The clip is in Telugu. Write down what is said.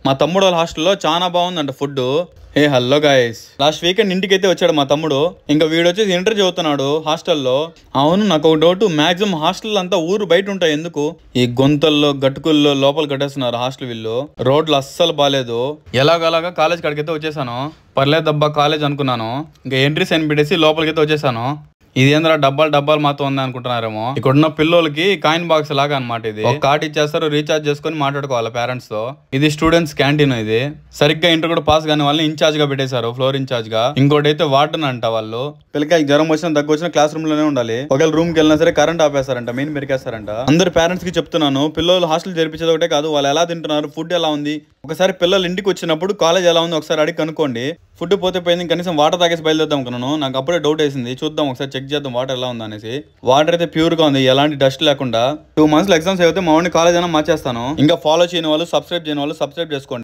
మా తమ్ముడు వాళ్ళ హాస్టల్లో చాలా బాగుందంట food. Hey hello guys, last weekend ఇంటికి అయితే వచ్చాడు మా తమ్ముడు. ఇంకా వీడు వచ్చేసి ఇంటర్ చదువుతున్నాడు హాస్టల్లో. అవును, నాకు ఒక డౌట్, మాక్సిమం హాస్టల్ అంతా ఊరు బయట ఉంటాయి, ఎందుకు ఈ గొంతల్లో గట్టుకుల్లో లోపల కట్టేస్తున్నారు హాస్టల్ వీళ్ళు? రోడ్లు అస్సలు బాగాలేదు. ఎలాగలాగా కాలేజ్ కాడికైతే వచ్చేసాను. పర్లేదబ్బా కాలేజ్ అనుకున్నాను. ఇంకా ఎంట్రీ సైన్ పెట్టేసి లోపలికైతే వచ్చేసాను. ఇది ఏంద్రా డబ్బాలు మాత్రం ఉంది అనుకుంటున్నారేమో. ఇక్కడ ఉన్న పిల్లలకి కాయిన్ బాక్స్ లాగా అనమాట ఇది. ఒక కార్డ్ ఇచ్చేస్తారు, రీఛార్జ్ చేసుకుని మాట్లాడుకోవాలి పేరెంట్స్ తో. ఇది స్టూడెంట్స్ క్యాంటీన్. ఇది సరిగ్గా ఇంటర్ కూడా పాస్ కాని వాళ్ళని ఇన్ఛార్జ్ గా పెట్టేశారు, ఫ్లోర్ ఇన్ఛార్జ్ గా. ఇంకోటి అయితే వార్డెన్ అంట. వాళ్ళు పిల్లకాయకి జ్వరం వచ్చినా దగ్గు వచ్చినా క్లాస్ రూమ్ లోనే ఉండాలి. ఒకవేళ రూమ్ కి వెళ్ళినా సరే కరెంట్ ఆపేస్తారంట, మెయిన్ పెరికేస్తారంట. అందరు పేరెంట్స్ కి చెప్తున్నాను, పిల్లలు హాస్టల్ చేర్పించేది ఒకటే కాదు, వాళ్ళు ఎలా తింటున్నారు, ఫుడ్ ఎలా ఉంది, ఒకసారి పిల్లలు ఇంటికి వచ్చినప్పుడు కాలేజ్ ఎలా ఉంది ఒకసారి అడిగి కనుక్కోండి. ఫుడ్ పోతే పోయింది, కనీసం వాటర్ తాగేసి బయలుదేద్దాం అనుకున్నాను. నాకు అప్పుడే డౌట్ వేసింది, చూద్దాం ఒకసారి చెక్ చేద్దాం వాటర్ ఎలా ఉంది అనేసి. వాటర్ అయితే ప్యూర్ గా ఉంది, ఎలాంటి డస్ట్ లేకుండా. 2 months ఎగ్జామ్స్ అయితే మా వాడిని కాలేజ్ అయినా మార్చేస్తాను. ఇంకా ఫాలో చేయని వాళ్ళు, సబ్స్క్రైబ్ చేయని వాళ్ళు సబ్స్క్రైబ్ చేసుకోండి.